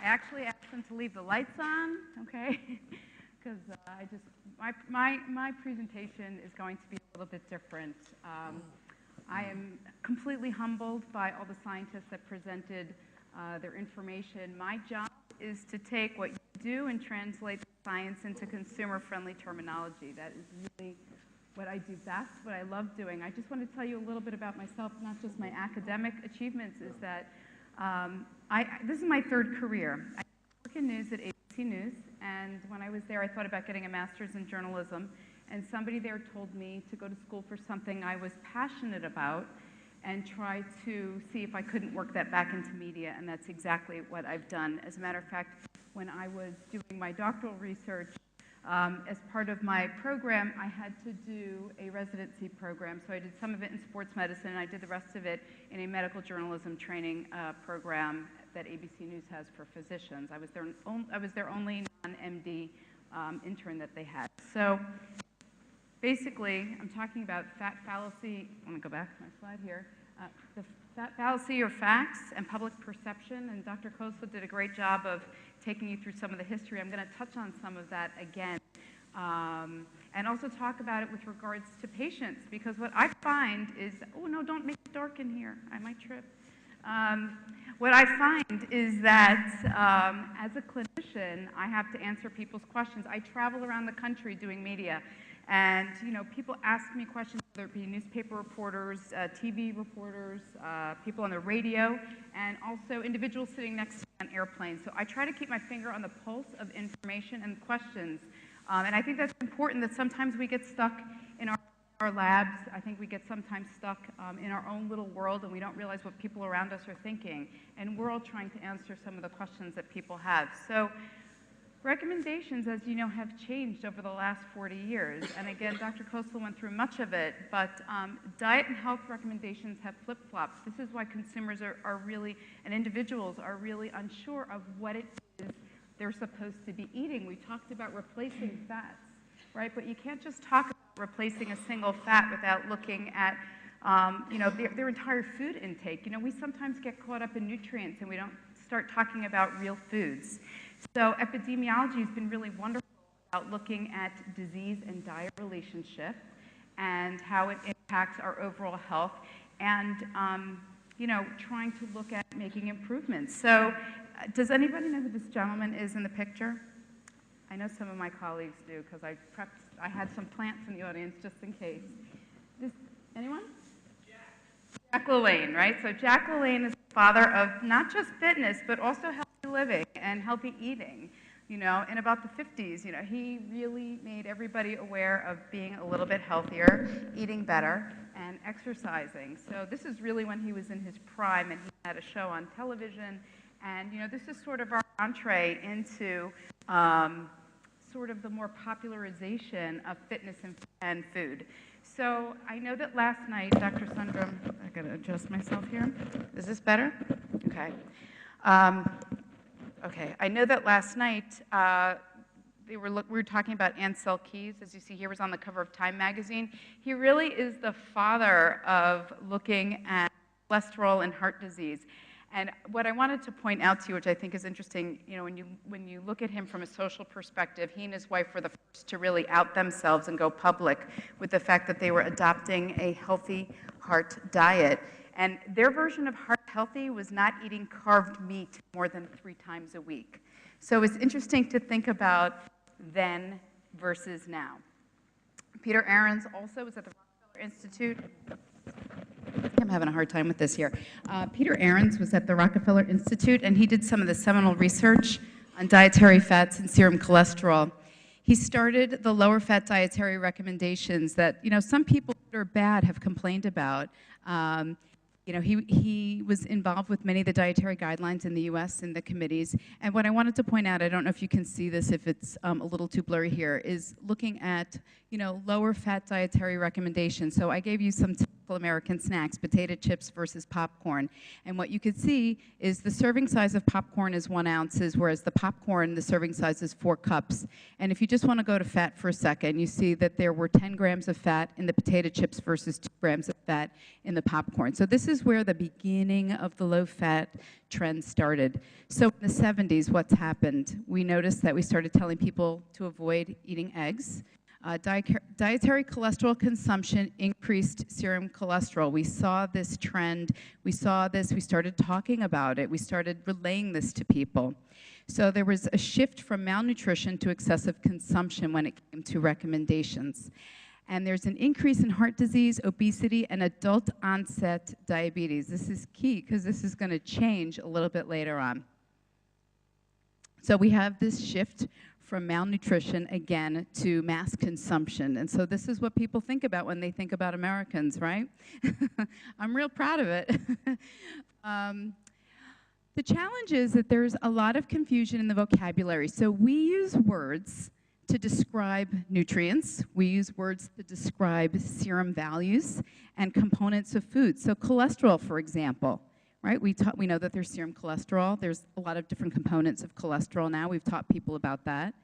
I actually asked them to leave the lights on, okay? Because my presentation is going to be a little bit different. I am completely humbled by all the scientists that presented their information. My job is to take what you do and translate the science into consumer-friendly terminology. That is really what I do best, what I love doing. I just want to tell you a little bit about myself, not just my academic achievements, is that this is my third career. I work in news at ABC News, and when I was there, I thought about getting a master's in journalism, and somebody there told me to go to school for something I was passionate about and try to see if I couldn't work that back into media, and that's exactly what I've done. As a matter of fact, when I was doing my doctoral research, as part of my program, I had to do a residency program. So I did some of it in sports medicine, and I did the rest of it in a medical journalism training program that ABC News has for physicians. I was their only non-MD intern that they had. So basically, I'm talking about fat fallacy. I want to go back to my slide here. The fat fallacy or facts and public perception, and Dr. Khosla did a great job of taking you through some of the history. I'm going to touch on some of that again, and also talk about it with regards to patients, because what I find is, oh no, don't make it dark in here, I might trip. What I find is that as a clinician, I have to answer people's questions. I travel around the country doing media, and people ask me questions, whether it be newspaper reporters, TV reporters, people on the radio, and also individuals sitting next to me on airplanes. So I try to keep my finger on the pulse of information and questions. And I think that's important, that sometimes we get stuck in our labs. I think we get sometimes stuck in our own little world, and we don't realize what people around us are thinking. And we're all trying to answer some of the questions that people have. So recommendations, as you know, have changed over the last 40 years. And again, Dr. Khosla went through much of it, but diet and health recommendations have flip-flopped. This is why consumers are really, and individuals are really unsure of what it is they're supposed to be eating. We talked about replacing fats, right? But you can't just talk about replacing a single fat without looking at their entire food intake. We sometimes get caught up in nutrients and we don't start talking about real foods. So epidemiology has been really wonderful about looking at disease and diet relationship and how it impacts our overall health, and trying to look at making improvements. So does anybody know who this gentleman is in the picture? I know some of my colleagues do, because I had some plants in the audience just in case. Anyone? Jack LaLanne, right? So Jack LaLanne is the father of not just fitness, but also healthy living and healthy eating. In about the 50s, he really made everybody aware of being a little bit healthier, eating better, and exercising. So this is really when he was in his prime, and he had a show on television. And this is sort of our entree into sort of the more popularization of fitness and food. So I know that last night, Dr. Sundram, I gotta adjust myself here. Is this better? Okay. Okay, I know that last night we were talking about Ancel Keys, as you see here, was on the cover of Time magazine. He really is the father of looking at cholesterol and heart disease. And what I wanted to point out to you, which I think is interesting, when you look at him from a social perspective, he and his wife were the first to really out themselves and go public with the fact that they were adopting a healthy heart diet. And their version of heart healthy was not eating carved meat more than 3 times a week. So it's interesting to think about then versus now. Peter Ahrens also was at the Rockefeller Institute. I'm having a hard time with this here. Peter Ahrens was at the Rockefeller Institute, and he did some of the seminal research on dietary fats and serum cholesterol. He started the lower fat dietary recommendations that some people that are bad have complained about. He was involved with many of the dietary guidelines in the U.S. and the committees. And what I wanted to point out, I don't know if you can see this if it's a little too blurry here, is looking at lower fat dietary recommendations. So I gave you some typical American snacks, potato chips versus popcorn. And what you could see is the serving size of popcorn is 1 ounce, whereas the popcorn, the serving size is 4 cups. And if you just want to go to fat for a second, you see that there were 10 grams of fat in the potato chips versus 2 grams of fat in the popcorn. So this is where the beginning of the low-fat trend started. So in the 70s, what's happened? We noticed that we started telling people to avoid eating eggs. Dietary cholesterol consumption increased serum cholesterol. We saw this trend. We saw this. We started talking about it. We started relaying this to people. So there was a shift from malnutrition to excessive consumption when it came to recommendations. And there's an increase in heart disease, obesity, and adult onset diabetes. This is key because this is going to change a little bit later on. So we have this shift from malnutrition, again, to mass consumption. And so this is what people think about when they think about Americans, right? I'm real proud of it. The challenge is that there's a lot of confusion in the vocabulary. So we use words to describe nutrients. We use words to describe serum values and components of food. So cholesterol, for example, right? We know that there's serum cholesterol. There's a lot of different components of cholesterol now. We've taught people about that.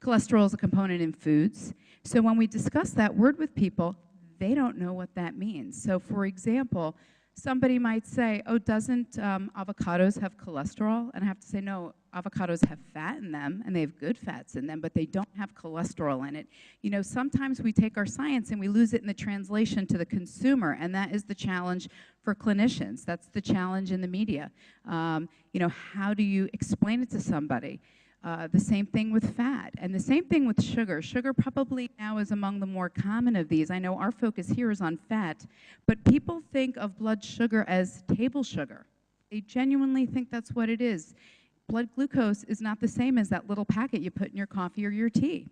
Cholesterol is a component in foods. So when we discuss that word with people, they don't know what that means. So for example, somebody might say, oh, doesn't avocados have cholesterol? And I have to say, no, avocados have fat in them, and they have good fats in them, but they don't have cholesterol in it. You know, sometimes we take our science and we lose it in the translation to the consumer, and that is the challenge for clinicians. That's the challenge in the media. You know, how do you explain it to somebody? The same thing with fat, and the same thing with sugar. Sugar probably now is among the more common of these. I know our focus here is on fat, but people think of blood sugar as table sugar. They genuinely think that's what it is. Blood glucose is not the same as that little packet you put in your coffee or your tea.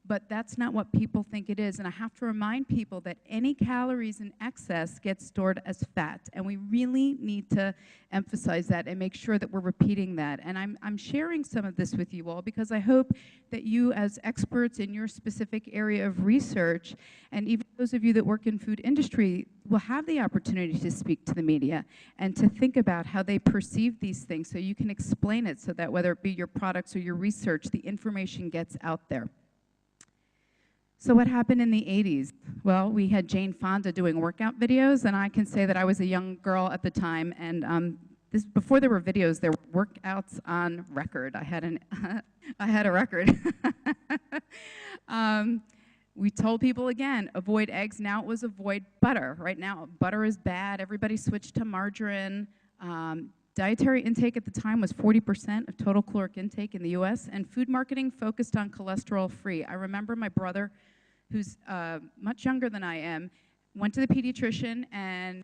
But that's not what people think it is. And I have to remind people that any calories in excess get stored as fat. And we really need to emphasize that and make sure that we're repeating that. And I'm sharing some of this with you all because I hope that you, as experts in your specific area of research, and even those of you that work in food industry, will have the opportunity to speak to the media and to think about how they perceive these things so you can explain it so that whether it be your products or your research, the information gets out there. So what happened in the 80s? Well, we had Jane Fonda doing workout videos, and I can say that I was a young girl at the time, and before there were videos, there were workouts on record. I had a record. We told people, again, avoid eggs. Now it was avoid butter. Right now, butter is bad. Everybody switched to margarine. Dietary intake at the time was 40% of total caloric intake in the US, and food marketing focused on cholesterol-free. I remember my brother, who's much younger than I am, went to the pediatrician, and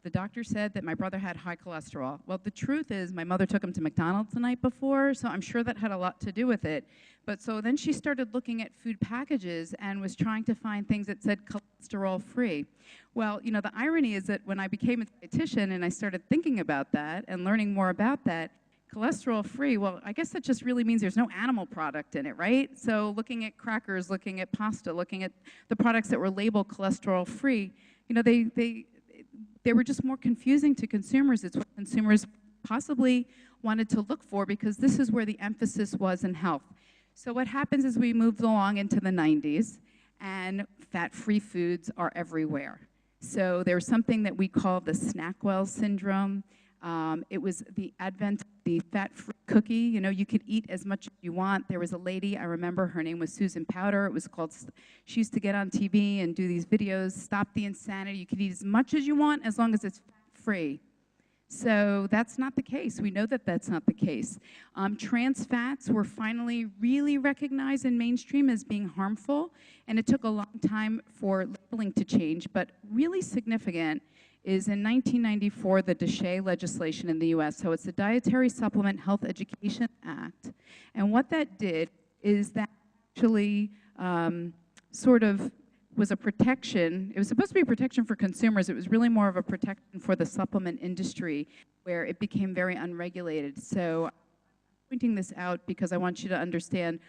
the doctor said that my brother had high cholesterol. Well, the truth is my mother took him to McDonald's the night before, so I'm sure that had a lot to do with it. But so then she started looking at food packages and was trying to find things that said cholesterol-free. Well, you know, the irony is that when I became a dietitian and I started thinking about that and learning more about that, cholesterol-free, well, I guess that just really means there's no animal product in it, right? So looking at crackers, looking at pasta, looking at the products that were labeled cholesterol-free, you know, they were just more confusing to consumers. It's what consumers possibly wanted to look for because this is where the emphasis was in health. So what happens is we moved along into the 90s, and fat-free foods are everywhere. So there's something that we call the Snackwell syndrome. It was the advent of the fat-free cookie. You know, you could eat as much as you want. There was a lady, I remember, her name was Susan Powder. It was called, she used to get on TV and do these videos, Stop the Insanity. You could eat as much as you want as long as it's fat-free. So that's not the case. We know that that's not the case. Trans fats were finally really recognized in mainstream as being harmful, and it took a long time for labeling to change, but really significant is in 1994, the Desha Legislation in the US. So it's the Dietary Supplement Health Education Act. And what that did is that actually sort of was a protection. It was supposed to be a protection for consumers. It was really more of a protection for the supplement industry where it became very unregulated. So I'm pointing this out because I want you to understand,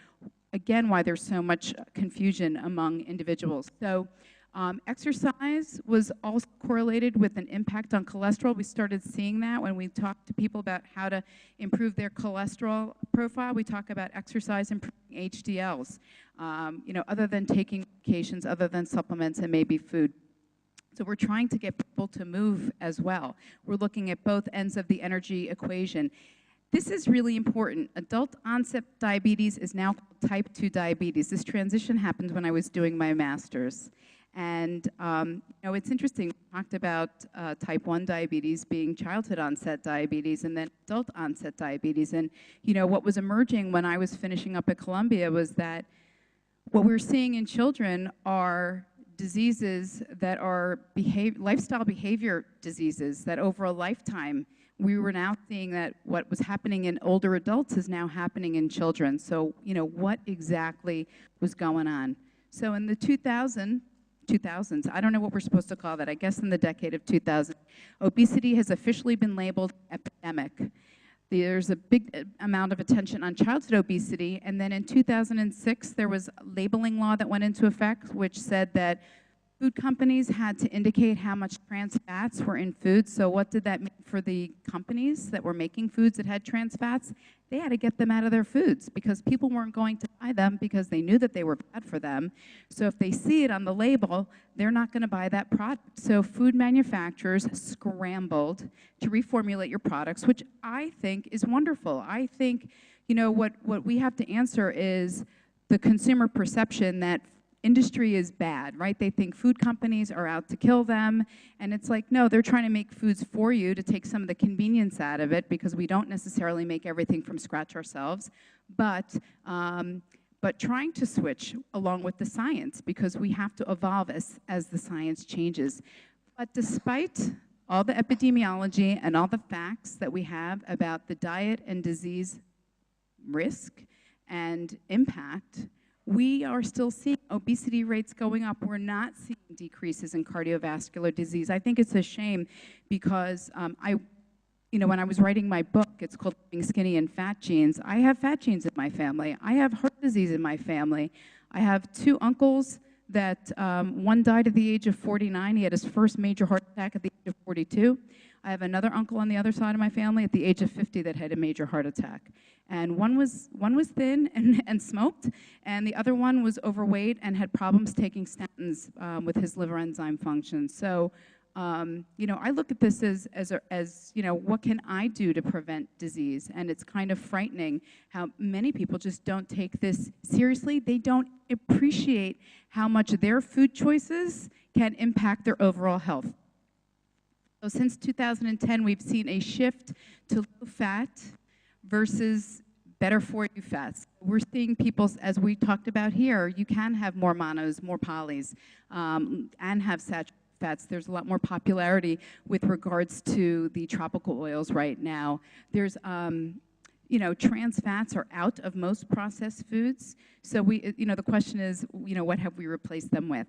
again, why there's so much confusion among individuals. So Exercise was also correlated with an impact on cholesterol. We started seeing that when we talked to people about how to improve their cholesterol profile. We talk about exercise improving HDLs, other than taking medications, other than supplements and maybe food. So we're trying to get people to move as well. We're looking at both ends of the energy equation. This is really important. Adult onset diabetes is now called type 2 diabetes. This transition happened when I was doing my master's. And it's interesting, we talked about type 1 diabetes being childhood onset diabetes and then adult onset diabetes. And what was emerging when I was finishing up at Columbia was that what we're seeing in children are diseases that are lifestyle behavior diseases that over a lifetime, we were now seeing that what was happening in older adults is now happening in children. So, what exactly was going on? So in the 2000s, I don't know what we're supposed to call that, I guess in the decade of 2000, obesity has officially been labeled epidemic. There's a big amount of attention on childhood obesity, and then in 2006, there was a labeling law that went into effect, which said that food companies had to indicate how much trans fats were in foods. So what did that mean for the companies that were making foods that had trans fats? They had to get them out of their foods because people weren't going to buy them because they knew that they were bad for them. So if they see it on the label, they're not going to buy that product. So food manufacturers scrambled to reformulate your products, which I think is wonderful. I think, what we have to answer is the consumer perception that industry is bad, right? They think food companies are out to kill them, and it's like, no, they're trying to make foods for you to take some of the convenience out of it because we don't necessarily make everything from scratch ourselves, but trying to switch along with the science because we have to evolve as the science changes. But despite all the epidemiology and all the facts that we have about the diet and disease risk and impact, we are still seeing obesity rates going up. We're not seeing decreases in cardiovascular disease. I think it's a shame because when I was writing my book, it's called Living Skinny and Fat Genes. I have fat genes in my family. I have heart disease in my family. I have two uncles that one died at the age of 49. He had his first major heart attack at the age of 42. I have another uncle on the other side of my family at the age of 50 that had a major heart attack. And one was thin and smoked, and the other one was overweight and had problems taking statins with his liver enzyme function. So, I look at this as what can I do to prevent disease? And it's kind of frightening how many people just don't take this seriously. They don't appreciate how much their food choices can impact their overall health. So since 2010, we've seen a shift to low fat versus better for you fats. We're seeing people, as we talked about here, you can have more monos, more polys, and have saturated fats. There's a lot more popularity with regards to the tropical oils right now. There's, trans fats are out of most processed foods. So the question is, what have we replaced them with?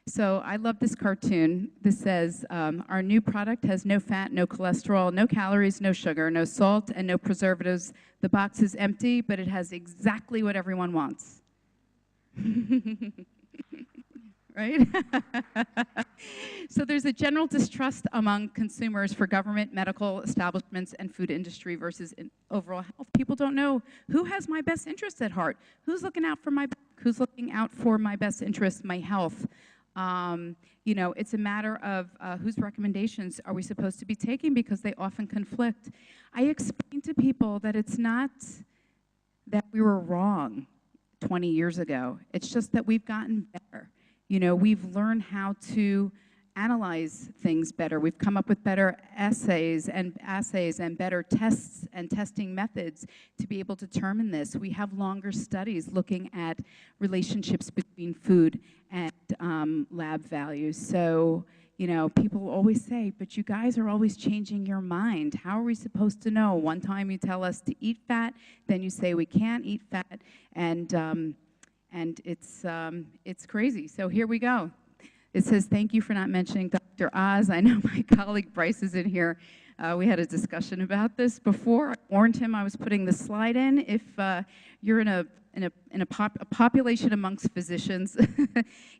So I love this cartoon. This says, our new product has no fat, no cholesterol, no calories, no sugar, no salt, and no preservatives. The box is empty, but it has exactly what everyone wants. Right? So there's a general distrust among consumers for government, medical establishments, and food industry versus overall health. People don't know who has my best interest at heart, who's looking out for my best interest, my health. It's a matter of whose recommendations are we supposed to be taking because they often conflict. I explain to people that it's not that we were wrong 20 years ago. It's just that we've gotten better. We've learned how to analyze things better. We've come up with better assays and better tests and testing methods to be able to determine this. We have longer studies looking at relationships between food and lab values. So, people always say, but you guys are always changing your mind. How are we supposed to know? One time you tell us to eat fat, then you say we can't eat fat, and it's crazy. So here we go. It says, thank you for not mentioning Dr. Oz. I know my colleague Bryce is in here. We had a discussion about this before. I warned him I was putting the slide in. If you're in a population amongst physicians.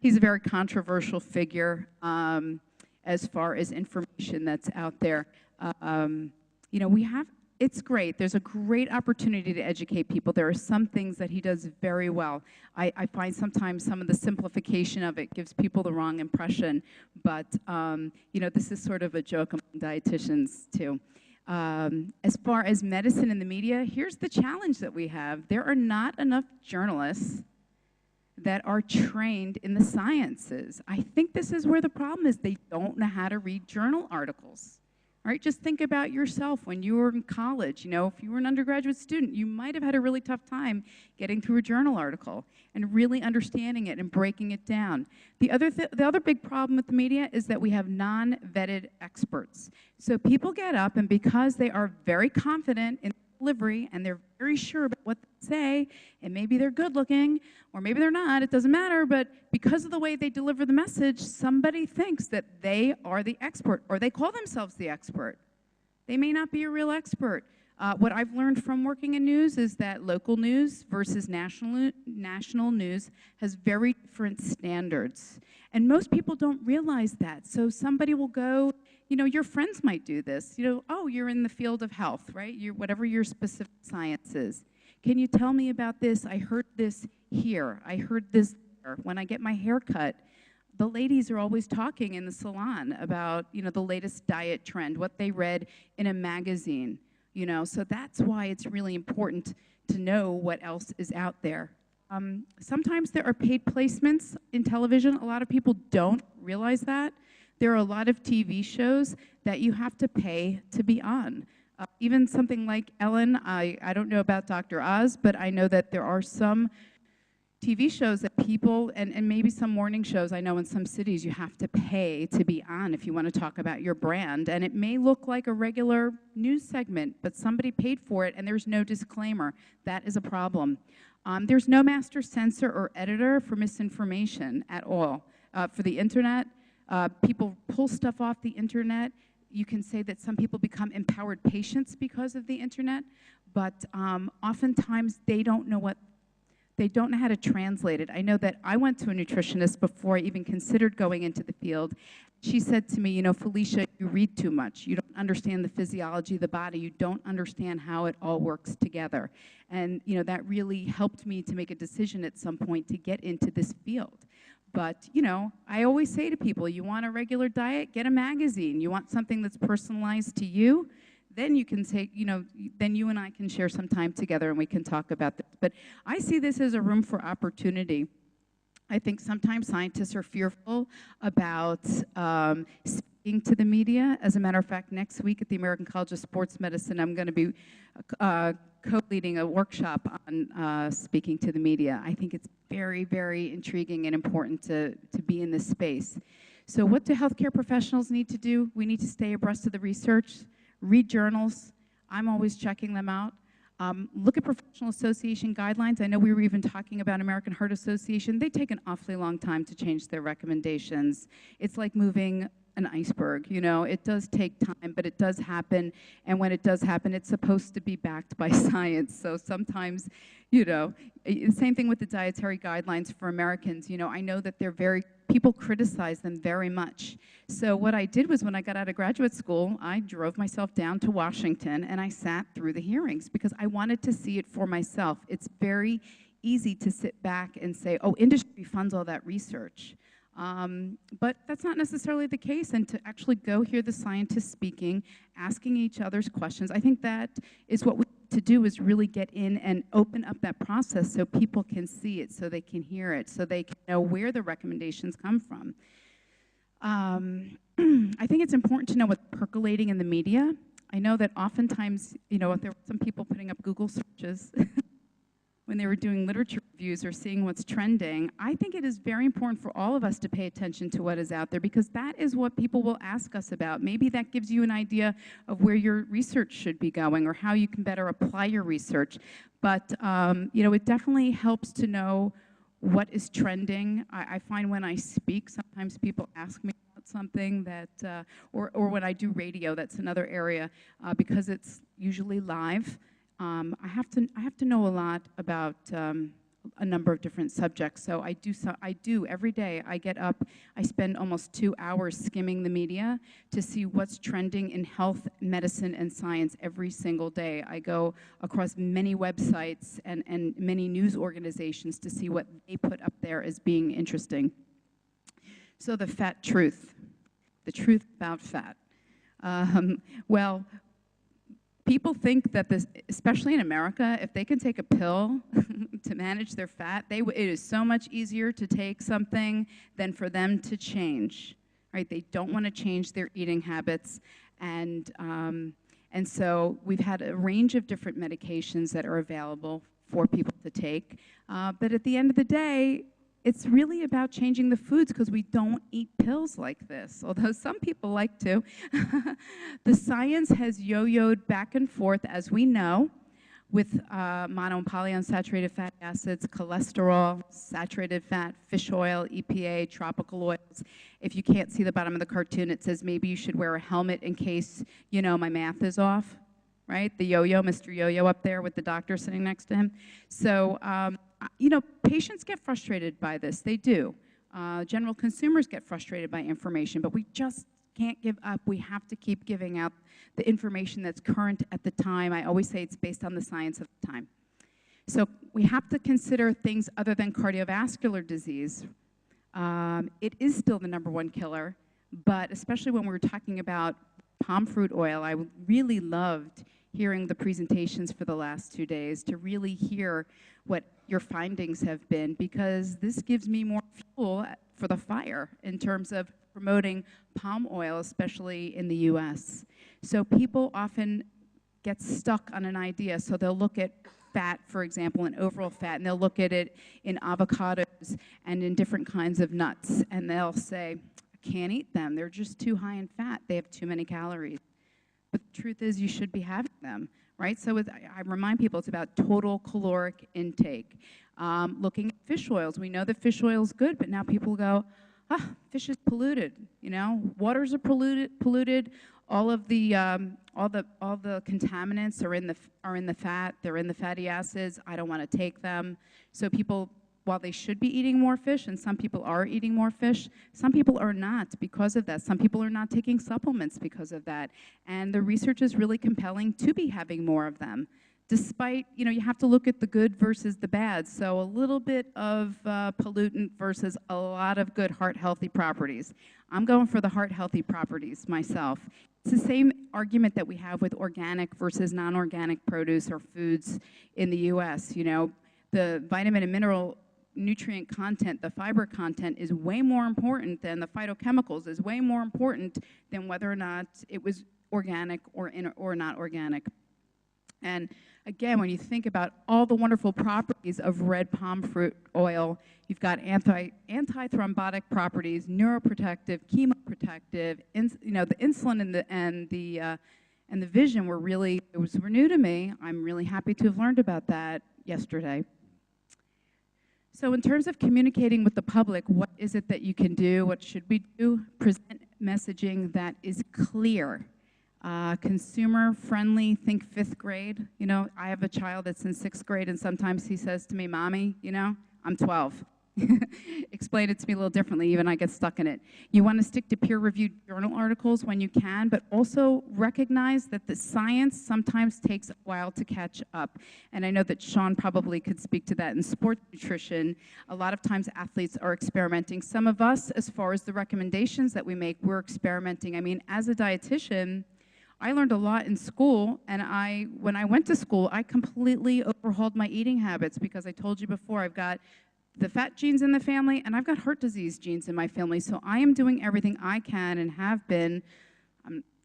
He's a very controversial figure as far as information that's out there. You know, it's great. There's a great opportunity to educate people. There are some things that he does very well. I find sometimes some of the simplification of it gives people the wrong impression, but you know, this is sort of a joke among dietitians too. As far as medicine in the media, here's the challenge that we have. There are not enough journalists that are trained in the sciences. I think this is where the problem is. They don't know how to read journal articles. All right, just think about yourself when you were in college. You know, if you were an undergraduate student, you might have had a really tough time getting through a journal article and really understanding it and breaking it down. The other big problem with the media is that we have non-vetted experts. So people get up, and because they are very confident in delivery and they're very sure about what they say, and maybe they're good looking or maybe they're not, it doesn't matter, but because of the way they deliver the message, somebody thinks that they are the expert, or they call themselves the expert. They may not be a real expert. What I've learned from working in news is that local news versus national news has very different standards. And most people don't realize that. So somebody will go, you know, your friends might do this. You know, oh, you're in the field of health, right? Whatever your specific science is. Can you tell me about this? I heard this here. I heard this there. When I get my hair cut, the ladies are always talking in the salon about, you know, the latest diet trend, what they read in a magazine, you know. So that's why it's really important to know what else is out there. Sometimes there are paid placements in television. A lot of people don't realize that. There are a lot of TV shows that you have to pay to be on. Even something like Ellen, I don't know about Dr. Oz, but I know that there are some TV shows that people, and maybe some morning shows, I know in some cities you have to pay to be on if you want to talk about your brand. And it may look like a regular news segment, but somebody paid for it and there's no disclaimer. That is a problem. There's no master censor or editor for misinformation at all. For the internet, people pull stuff off the internet. You can say that some people become empowered patients because of the internet, but oftentimes they don't know how to translate it. I know that I went to a nutritionist before I even considered going into the field. She said to me, you know, Felicia, you read too much. You don't understand the physiology of the body. You don't understand how it all works together. And, you know, that really helped me to make a decision at some point to get into this field. But, you know, I always say to people, you want a regular diet, get a magazine. You want something that's personalized to you, then you can take, you know, then you and I can share some time together and we can talk about this. But I see this as a room for opportunity. I think sometimes scientists are fearful about speaking to the media. As a matter of fact, next week at the American College of Sports Medicine, I'm going to be co-leading a workshop on speaking to the media. I think it's very, very intriguing and important to be in this space. So what do healthcare professionals need to do? We need to stay abreast of the research, read journals. I'm always checking them out. Look at professional association guidelines. I know we were even talking about American Heart Association. They take an awfully long time to change their recommendations. It's like moving an iceberg, you know. It does take time, but it does happen. And when it does happen, it's supposed to be backed by science. So sometimes, you know, same thing with the dietary guidelines for Americans. You know, I know that people criticize them very much. So what I did was when I got out of graduate school, I drove myself down to Washington and I sat through the hearings because I wanted to see it for myself. It's very easy to sit back and say, oh, industry funds all that research. But that's not necessarily the case, and to actually go hear the scientists speaking, asking each other's questions, I think that is what we need to do, is really get in and open up that process so people can see it, so they can hear it, so they can know where the recommendations come from. I think it's important to know what's percolating in the media. I know that oftentimes, you know, there were some people putting up Google searches when they were doing literature reviews or seeing what's trending. I think it is very important for all of us to pay attention to what is out there, because that is what people will ask us about. Maybe that gives you an idea of where your research should be going or how you can better apply your research. But you know, it definitely helps to know what is trending. I find when I speak, sometimes people ask me about something that, or when I do radio, that's another area, because it's usually live. I have to know a lot about a number of different subjects. So I do every day. I get up, I spend almost 2 hours skimming the media to see what's trending in health, medicine, and science every single day. I go across many websites and many news organizations to see what they put up there as being interesting. So the fat truth, the truth about fat. Well, people think that this, especially in America, if they can take a pill to manage their fat, it is so much easier to take something than for them to change, right? They don't want to change their eating habits, and so we've had a range of different medications that are available for people to take, but at the end of the day, it's really about changing the foods because we don't eat pills like this, although some people like to. The science has yo-yoed back and forth, as we know, with mono and polyunsaturated fatty acids, cholesterol, saturated fat, fish oil, EPA, tropical oils. If you can't see the bottom of the cartoon, it says maybe you should wear a helmet in case, you know, my math is off, right? The yo-yo, Mr. Yo-Yo up there with the doctor sitting next to him. So, you know, patients get frustrated by this. They do. General consumers get frustrated by information, but we just can't give up. We have to keep giving out the information that's current at the time. I always say it's based on the science of the time. So we have to consider things other than cardiovascular disease. It is still the #1 killer, but especially when we're talking about palm fruit oil, I really loved hearing the presentations for the last 2 days to really hear what your findings have been, because this gives me more fuel for the fire in terms of promoting palm oil, especially in the US. So people often get stuck on an idea, so they'll look at fat, for example, and overall fat, and they'll look at it in avocados and in different kinds of nuts, and they'll say, I can't eat them, they're just too high in fat, they have too many calories. But the truth is you should be having them, right? So I remind people it's about total caloric intake. Looking at fish oils, we know that fish oil is good, but now people go, fish is polluted, you know? Waters are polluted. All the contaminants are in the fat. They're in the fatty acids. I don't want to take them. So people, while they should be eating more fish, and some people are eating more fish, some people are not because of that. Some people are not taking supplements because of that. And the research is really compelling to be having more of them. Despite, you know, you have to look at the good versus the bad. So a little bit of pollutant versus a lot of good heart-healthy properties. I'm going for the heart-healthy properties myself. It's the same argument that we have with organic versus non-organic produce or foods in the US. You know, the vitamin and mineral nutrient content, the fiber content is way more important than the phytochemicals, is way more important than whether or not it was organic or not organic. And again, when you think about all the wonderful properties of red palm fruit oil, you've got anti-thrombotic properties, neuroprotective, chemoprotective, you know, the insulin and the vision were new to me. I'm really happy to have learned about that yesterday. So in terms of communicating with the public, what is it that you can do? What should we do? Present messaging that is clear. Consumer-friendly, think 5th grade. You know, I have a child that's in 6th grade, and sometimes he says to me, Mommy, you know, I'm 12. Explain it to me a little differently, even I get stuck in it. You want to stick to peer-reviewed journal articles when you can, but also recognize that the science sometimes takes a while to catch up. And I know that Sean probably could speak to that in sports nutrition. A lot of times athletes are experimenting. Some of us, as far as the recommendations that we make, we're experimenting. I mean, as a dietitian, I learned a lot in school, and when I went to school, I completely overhauled my eating habits because I told you before, I've got the fat genes in the family, and I've got heart disease genes in my family, so I am doing everything I can and have been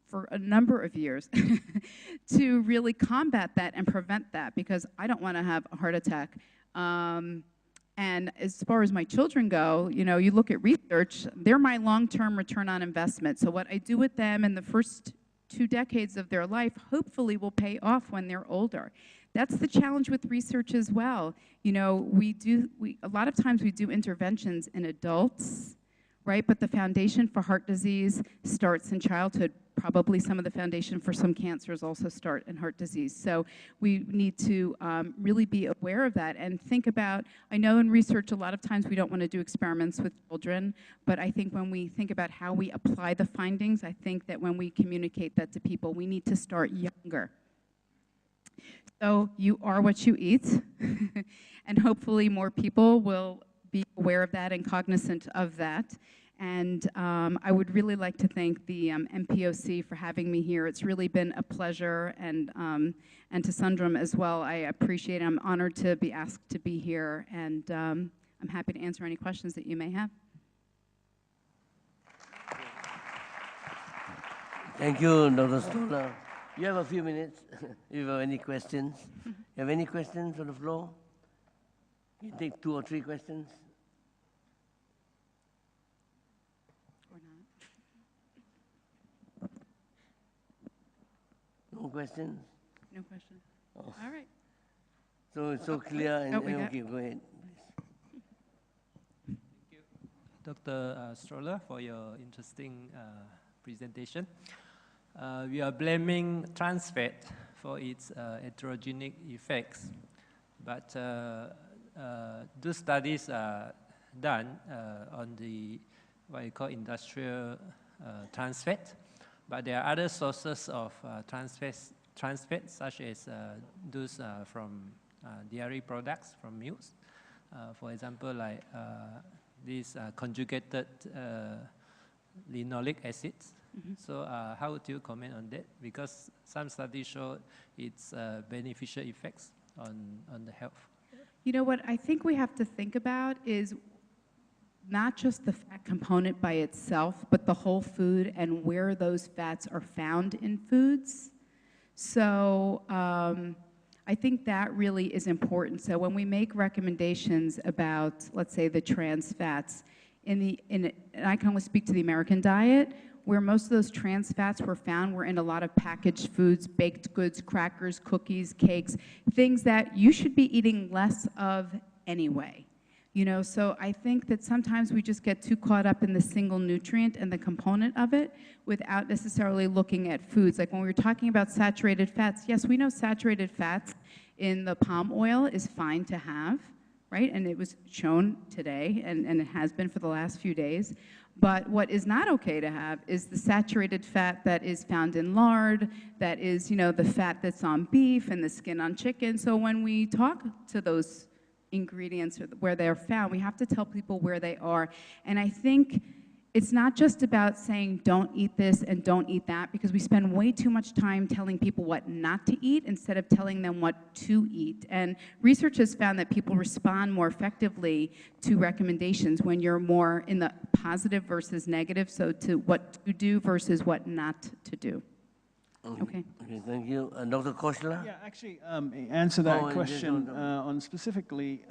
for a number of years to really combat that and prevent that because I don't want to have a heart attack. And as far as my children go, you know, you look at research, they're my long-term return on investment. So what I do with them in the first 2 decades of their life hopefully will pay off when they're older. That's the challenge with research as well. You know, a lot of times we do interventions in adults, right? But the foundation for heart disease starts in childhood. probably some of the foundation for some cancers also start in heart disease. So we need to really be aware of that and think about, I know in research a lot of times we don't want to do experiments with children, but I think when we think about how we apply the findings, I think that when we communicate that to people, we need to start younger. So you are what you eat, and hopefully more people will be aware of that and cognizant of that. And I would really like to thank the MPOC for having me here. It's really been a pleasure, and to Sundram as well. I appreciate it. I'm honored to be asked to be here, and I'm happy to answer any questions that you may have. Thank you, Dr. Stoller. You have a few minutes if you have any questions. You have any questions on the floor? You can take 2 or 3 questions. Or not. No questions? No questions. Oh. All right. So it's so clear. And, okay, go ahead. Thank you, Dr. Stoller, for your interesting presentation. We are blaming trans fat for its atherogenic effects, but those studies are done on the what you call industrial trans fat, but there are other sources of trans fat, such as those from dairy products from milks. For example, like these conjugated linoleic acids. Mm-hmm. So how do you comment on that? Because some studies show its beneficial effects on the health. You know what I think we have to think about is not just the fat component by itself, but the whole food and where those fats are found in foods. So I think that really is important. So when we make recommendations about, let's say, the trans fats, and I can only speak to the American diet, where most of those trans fats were found were in a lot of packaged foods, baked goods, crackers, cookies, cakes, things that you should be eating less of anyway. You know, so I think that sometimes we just get too caught up in the single nutrient and the component of it without necessarily looking at foods. Like when we were talking about saturated fats, yes, we know saturated fats in the palm oil is fine to have, right? And it was shown today, and it has been for the last few days. But what is not okay to have is the saturated fat that is found in lard, that is, you know, the fat that's on beef and the skin on chicken. So when we talk to those ingredients or where they're found, we have to tell people where they are. And I think it's not just about saying don't eat this and don't eat that, because we spend way too much time telling people what not to eat instead of telling them what to eat. And research has found that people respond more effectively to recommendations when you're more in the positive versus negative, so to what to do versus what not to do. Okay. Okay, thank you. Dr. Koshla? Yeah, actually, answer that question on specifically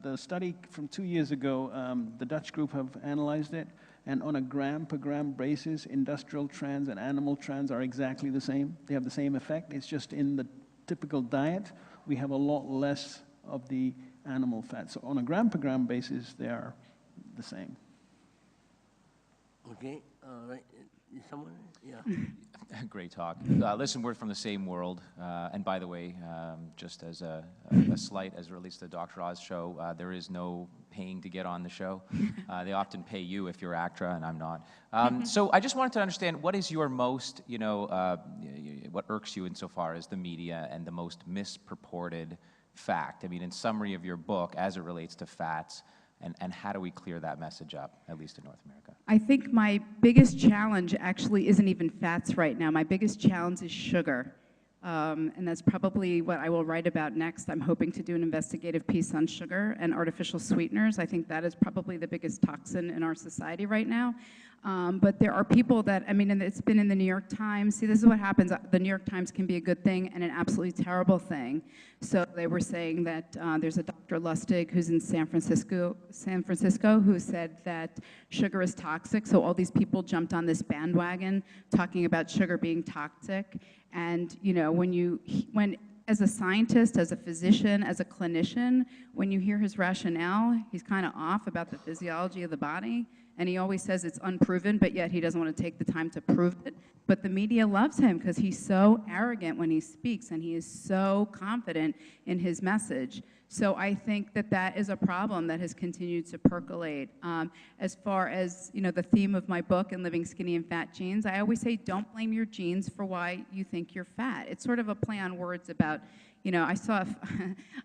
the study from 2 years ago. The Dutch group have analyzed it, and on a gram per gram basis, industrial trans and animal trans are exactly the same. They have the same effect. It's just in the typical diet, we have a lot less of the animal fat. So on a gram per gram basis, they are the same. Okay, all right. Someone? Yeah. Great talk. Listen, we're from the same world. And by the way, just as a slight as it relates to the Dr. Oz show, there is no paying to get on the show. They often pay you if you're ACTRA, and I'm not. So I just wanted to understand, what is your most, what irks you insofar as the media and the most mispurported fact? I mean, in summary of your book, as it relates to fats, and how do we clear that message up, at least in North America? I think my biggest challenge actually isn't even fats right now. My biggest challenge is sugar. And that's probably what I will write about next. I'm hoping to do an investigative piece on sugar and artificial sweeteners. I think that is probably the biggest toxin in our society right now. But there are people that, I mean, and it's been in the New York Times. See, this is what happens. The New York Times can be a good thing and an absolutely terrible thing. So they were saying that there's a Dr. Lustig who's in San Francisco, who said that sugar is toxic. So all these people jumped on this bandwagon talking about sugar being toxic. And, you know, when as a scientist, as a physician, as a clinician, when you hear his rationale, he's kind of off about the physiology of the body. and he always says it's unproven, but yet he doesn't want to take the time to prove it. But the media loves him because he's so arrogant when he speaks, and he is so confident in his message. So I think that that is a problem that has continued to percolate. As far as, you know, the theme of my book and living skinny and fat genes, I always say don't blame your genes for why you think you're fat. It's sort of a play on words about, you know, I saw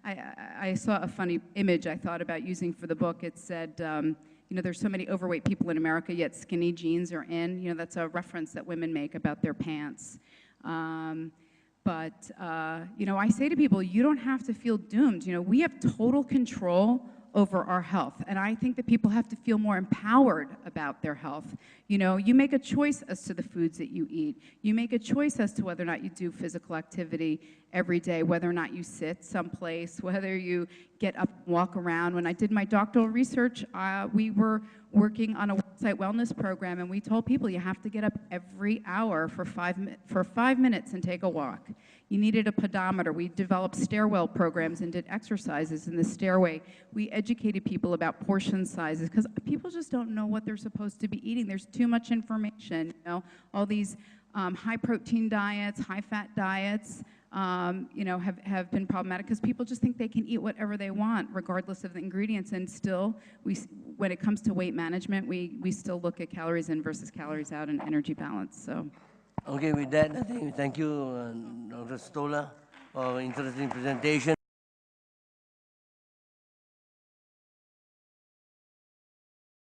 a funny image I thought about using for the book. It said, you know, there's so many overweight people in America, yet skinny jeans are in. You know, that's a reference that women make about their pants. But, you know, I say to people, you don't have to feel doomed. You know, we have total control over our health. And I think that people have to feel more empowered about their health. You know, you make a choice as to the foods that you eat. You make a choice as to whether or not you do physical activity every day, whether or not you sit someplace, whether you get up and walk around. When I did my doctoral research, we were working on a website wellness program, and we told people you have to get up every hour for 5 minutes and take a walk. You needed a pedometer. We developed stairwell programs and did exercises in the stairway. We educated people about portion sizes because people just don't know what they're supposed to be eating. There's too much information, you know, all these high-protein diets, high-fat diets, you know, have been problematic because people just think they can eat whatever they want regardless of the ingredients, and still, when it comes to weight management, we still look at calories in versus calories out and energy balance, so. Okay, with that, I think thank you, Dr. Stoller, for an interesting presentation.